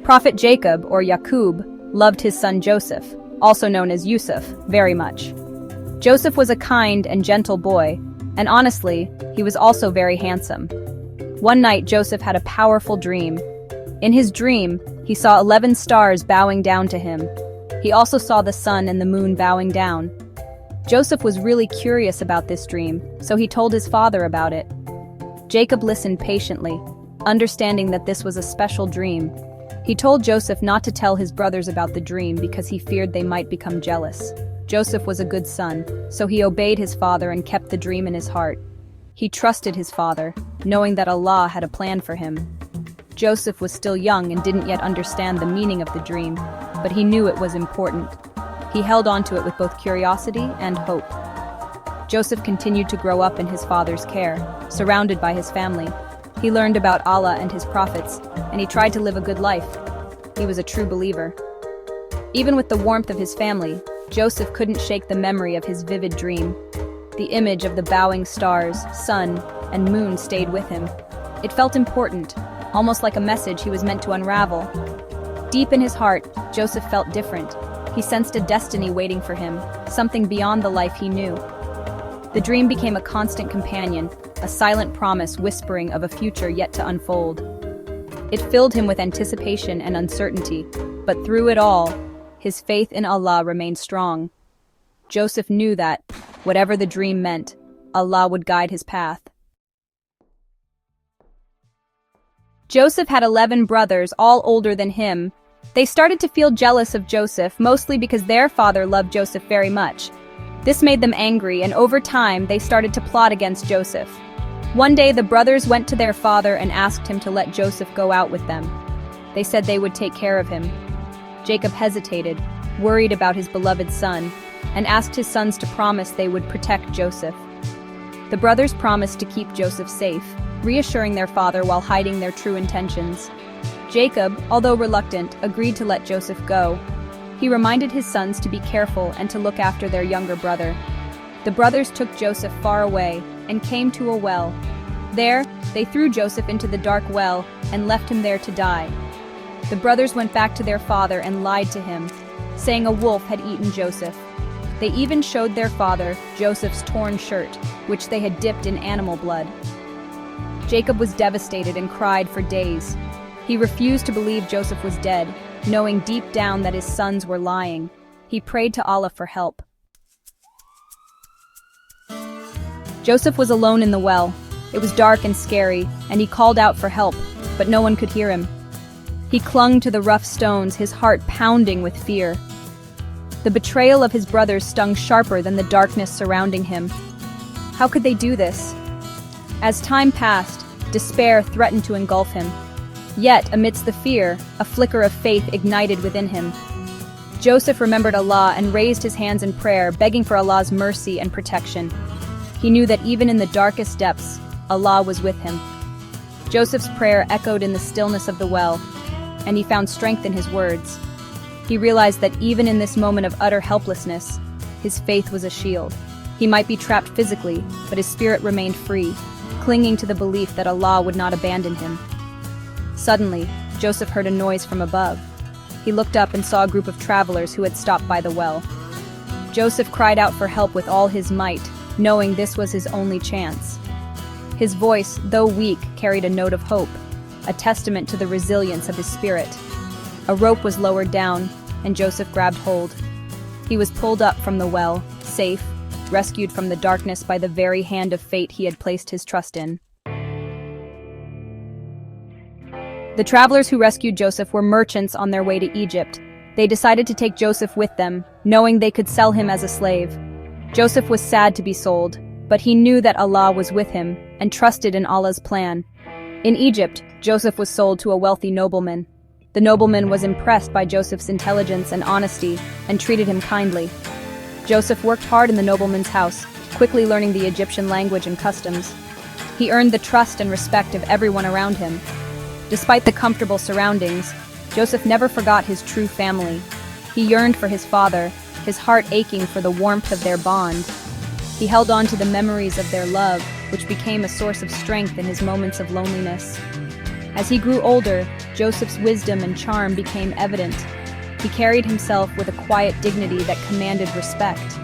Prophet Jacob, or Yaqub, loved his son Joseph, also known as Yusuf, very much. Joseph was a kind and gentle boy, and honestly, he was also very handsome. One night, Joseph had a powerful dream. In his dream, he saw 11 stars bowing down to him. He also saw the sun and the moon bowing down. Joseph was really curious about this dream, so he told his father about it. Jacob listened patiently, understanding that this was a special dream. He told Joseph not to tell his brothers about the dream because he feared they might become jealous. Joseph was a good son, so he obeyed his father and kept the dream in his heart. He trusted his father, knowing that Allah had a plan for him. Joseph was still young and didn't yet understand the meaning of the dream, but he knew it was important. He held on to it with both curiosity and hope. Joseph continued to grow up in his father's care, surrounded by his family. He learned about Allah and his prophets, and he tried to live a good life. He was a true believer. Even with the warmth of his family, Joseph couldn't shake the memory of his vivid dream. The image of the bowing stars, sun, and moon stayed with him. It felt important, almost like a message he was meant to unravel. Deep in his heart, Joseph felt different. He sensed a destiny waiting for him, something beyond the life he knew. The dream became a constant companion, a silent promise whispering of a future yet to unfold. It filled him with anticipation and uncertainty, but through it all, his faith in Allah remained strong. Joseph knew that, whatever the dream meant, Allah would guide his path. Joseph had 11 brothers, all older than him. They started to feel jealous of Joseph, mostly because their father loved Joseph very much. This made them angry, and over time, they started to plot against Joseph. One day, the brothers went to their father and asked him to let Joseph go out with them. They said they would take care of him. Jacob hesitated, worried about his beloved son, and asked his sons to promise they would protect Joseph. The brothers promised to keep Joseph safe, reassuring their father while hiding their true intentions. Jacob, although reluctant, agreed to let Joseph go. He reminded his sons to be careful and to look after their younger brother. The brothers took Joseph far away and came to a well. There, they threw Joseph into the dark well and left him there to die. The brothers went back to their father and lied to him, saying a wolf had eaten Joseph. They even showed their father Joseph's torn shirt, which they had dipped in animal blood. Jacob was devastated and cried for days. He refused to believe Joseph was dead, knowing deep down that his sons were lying. He prayed to Allah for help. Joseph was alone in the well. It was dark and scary, and he called out for help, but no one could hear him. He clung to the rough stones, his heart pounding with fear. The betrayal of his brothers stung sharper than the darkness surrounding him. How could they do this? As time passed, despair threatened to engulf him. Yet, amidst the fear, a flicker of faith ignited within him. Joseph remembered Allah and raised his hands in prayer, begging for Allah's mercy and protection. He knew that even in the darkest depths, Allah was with him. Joseph's prayer echoed in the stillness of the well, and he found strength in his words. He realized that even in this moment of utter helplessness, his faith was a shield. He might be trapped physically, but his spirit remained free, clinging to the belief that Allah would not abandon him. Suddenly, Joseph heard a noise from above. He looked up and saw a group of travelers who had stopped by the well. Joseph cried out for help with all his might, knowing this was his only chance. His voice, though weak, carried a note of hope, a testament to the resilience of his spirit. A rope was lowered down, and Joseph grabbed hold. He was pulled up from the well, safe, rescued from the darkness by the very hand of fate he had placed his trust in. The travelers who rescued Joseph were merchants on their way to Egypt. They decided to take Joseph with them, knowing they could sell him as a slave. Joseph was sad to be sold, but he knew that Allah was with him and trusted in Allah's plan. In Egypt, Joseph was sold to a wealthy nobleman. The nobleman was impressed by Joseph's intelligence and honesty and treated him kindly. Joseph worked hard in the nobleman's house, quickly learning the Egyptian language and customs. He earned the trust and respect of everyone around him. Despite the comfortable surroundings, Joseph never forgot his true family. He yearned for his father, his heart aching for the warmth of their bond. He held on to the memories of their love, which became a source of strength in his moments of loneliness. As he grew older, Joseph's wisdom and charm became evident. He carried himself with a quiet dignity that commanded respect.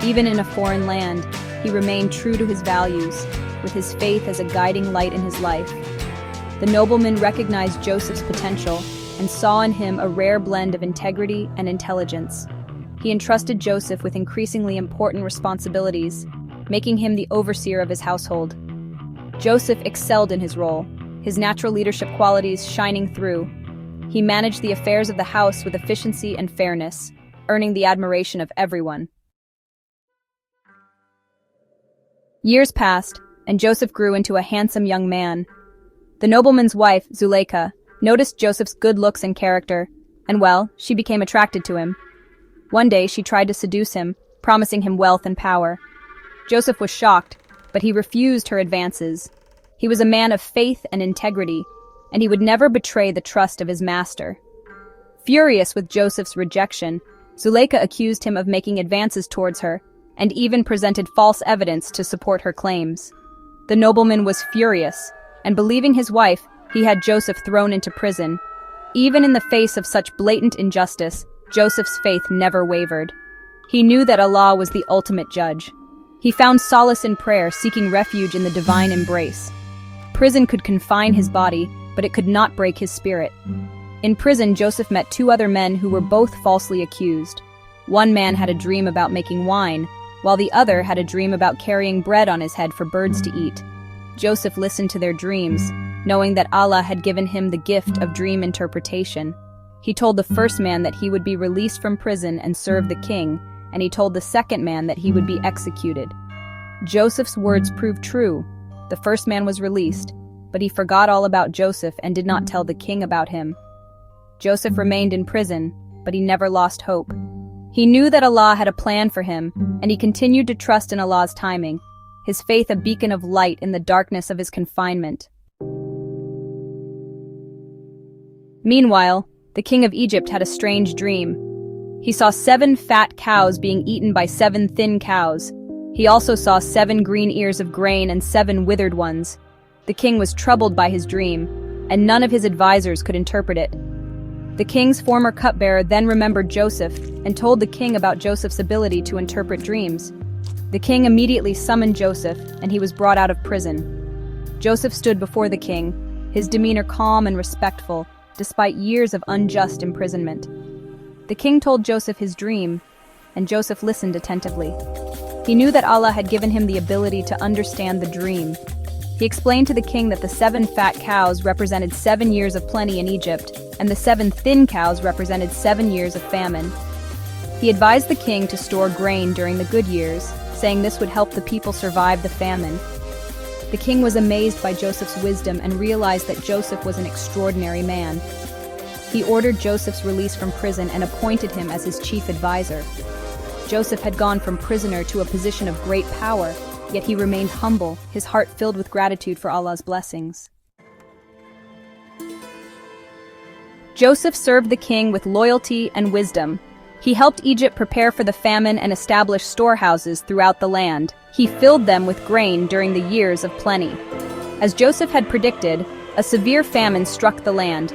Even in a foreign land, he remained true to his values, with his faith as a guiding light in his life. The nobleman recognized Joseph's potential and saw in him a rare blend of integrity and intelligence. He entrusted Joseph with increasingly important responsibilities, making him the overseer of his household. Joseph excelled in his role, his natural leadership qualities shining through. He managed the affairs of the house with efficiency and fairness, earning the admiration of everyone. Years passed, and Joseph grew into a handsome young man. The nobleman's wife, Zuleika, noticed Joseph's good looks and character, and she became attracted to him. One day she tried to seduce him, promising him wealth and power. Joseph was shocked, but he refused her advances. He was a man of faith and integrity, and he would never betray the trust of his master. Furious with Joseph's rejection, Zuleika accused him of making advances towards her, and even presented false evidence to support her claims. The nobleman was furious, and believing his wife, he had Joseph thrown into prison. Even in the face of such blatant injustice, Joseph's faith never wavered. He knew that Allah was the ultimate judge. He found solace in prayer, seeking refuge in the divine embrace. Prison could confine his body, but it could not break his spirit. In prison, Joseph met two other men who were both falsely accused. One man had a dream about making wine, while the other had a dream about carrying bread on his head for birds to eat. Joseph listened to their dreams, knowing that Allah had given him the gift of dream interpretation. He told the first man that he would be released from prison and serve the king, and he told the second man that he would be executed. Joseph's words proved true. The first man was released, but he forgot all about Joseph and did not tell the king about him. Joseph remained in prison, but he never lost hope. He knew that Allah had a plan for him, and he continued to trust in Allah's timing, his faith a beacon of light in the darkness of his confinement. Meanwhile, the king of Egypt had a strange dream. He saw 7 fat cows being eaten by 7 thin cows. He also saw 7 green ears of grain and 7 withered ones. The king was troubled by his dream, and none of his advisors could interpret it. The king's former cupbearer then remembered Joseph and told the king about Joseph's ability to interpret dreams. The king immediately summoned Joseph, and he was brought out of prison. Joseph stood before the king, his demeanor calm and respectful, despite years of unjust imprisonment. The king told Joseph his dream, and Joseph listened attentively. He knew that Allah had given him the ability to understand the dream. He explained to the king that the 7 fat cows represented 7 years of plenty in Egypt, and the 7 thin cows represented 7 years of famine. He advised the king to store grain during the good years, saying this would help the people survive the famine. The king was amazed by Joseph's wisdom and realized that Joseph was an extraordinary man. He ordered Joseph's release from prison and appointed him as his chief advisor. Joseph had gone from prisoner to a position of great power, yet he remained humble, his heart filled with gratitude for Allah's blessings. Joseph served the king with loyalty and wisdom. He helped Egypt prepare for the famine and establish storehouses throughout the land. He filled them with grain during the years of plenty. As Joseph had predicted, a severe famine struck the land.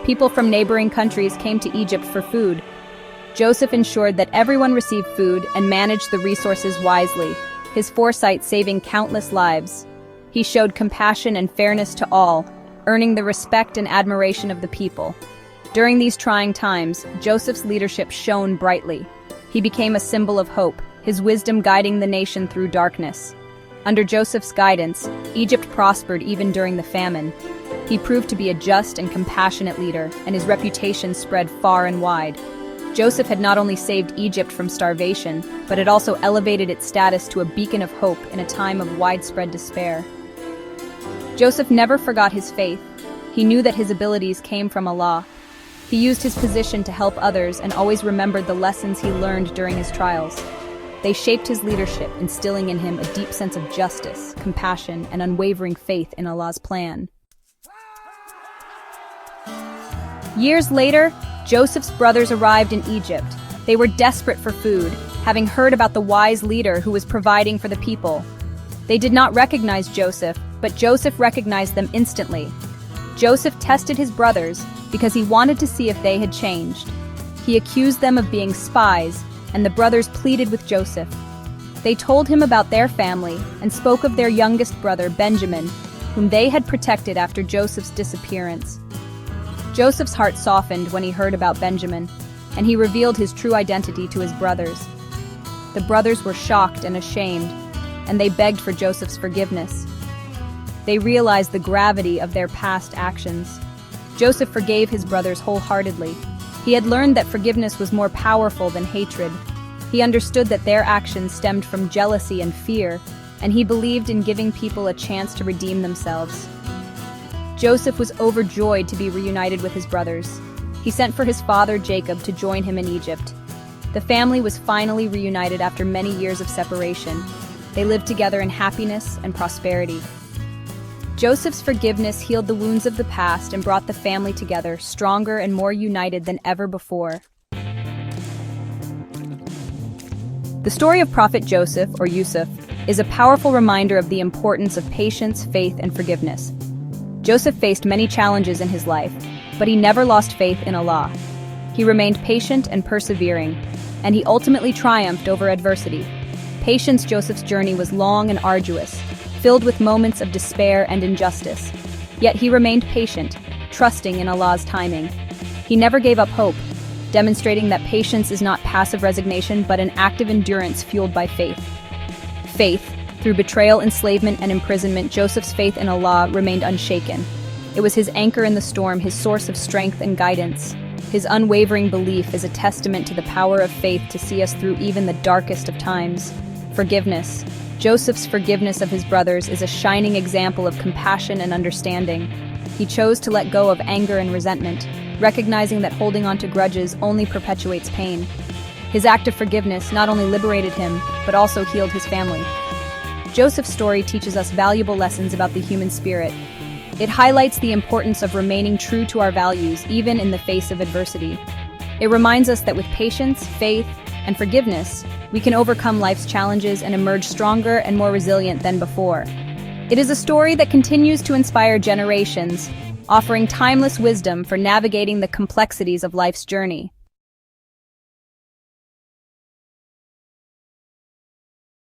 People from neighboring countries came to Egypt for food. Joseph ensured that everyone received food and managed the resources wisely, his foresight saving countless lives. He showed compassion and fairness to all, earning the respect and admiration of the people. During these trying times, Joseph's leadership shone brightly. He became a symbol of hope, his wisdom guiding the nation through darkness. Under Joseph's guidance, Egypt prospered even during the famine. He proved to be a just and compassionate leader, and his reputation spread far and wide. Joseph had not only saved Egypt from starvation, but had also elevated its status to a beacon of hope in a time of widespread despair. Joseph never forgot his faith. He knew that his abilities came from Allah. He used his position to help others and always remembered the lessons he learned during his trials. They shaped his leadership, instilling in him a deep sense of justice, compassion, and unwavering faith in Allah's plan. Years later, Joseph's brothers arrived in Egypt. They were desperate for food, having heard about the wise leader who was providing for the people. They did not recognize Joseph, but Joseph recognized them instantly. Joseph tested his brothers because he wanted to see if they had changed. He accused them of being spies, and the brothers pleaded with Joseph. They told him about their family and spoke of their youngest brother, Benjamin, whom they had protected after Joseph's disappearance. Joseph's heart softened when he heard about Benjamin, and he revealed his true identity to his brothers. The brothers were shocked and ashamed, and they begged for Joseph's forgiveness. They realized the gravity of their past actions. Joseph forgave his brothers wholeheartedly. He had learned that forgiveness was more powerful than hatred. He understood that their actions stemmed from jealousy and fear, and he believed in giving people a chance to redeem themselves. Joseph was overjoyed to be reunited with his brothers. He sent for his father Jacob to join him in Egypt. The family was finally reunited after many years of separation. They lived together in happiness and prosperity. Joseph's forgiveness healed the wounds of the past and brought the family together, stronger and more united than ever before. The story of Prophet Joseph, or Yusuf, is a powerful reminder of the importance of patience, faith, and forgiveness. Joseph faced many challenges in his life, but he never lost faith in Allah. He remained patient and persevering, and he ultimately triumphed over adversity. Patience. Joseph's journey was long and arduous, filled with moments of despair and injustice. Yet he remained patient, trusting in Allah's timing. He never gave up hope, demonstrating that patience is not passive resignation but an active endurance fueled by faith. Through betrayal, enslavement, and imprisonment, Joseph's faith in Allah remained unshaken. It was his anchor in the storm, his source of strength and guidance. His unwavering belief is a testament to the power of faith to see us through even the darkest of times. Forgiveness. Joseph's forgiveness of his brothers is a shining example of compassion and understanding. He chose to let go of anger and resentment, recognizing that holding on to grudges only perpetuates pain. His act of forgiveness not only liberated him, but also healed his family. Joseph's story teaches us valuable lessons about the human spirit. It highlights the importance of remaining true to our values, even in the face of adversity. It reminds us that with patience, faith, and forgiveness, we can overcome life's challenges and emerge stronger and more resilient than before. It is a story that continues to inspire generations, offering timeless wisdom for navigating the complexities of life's journey.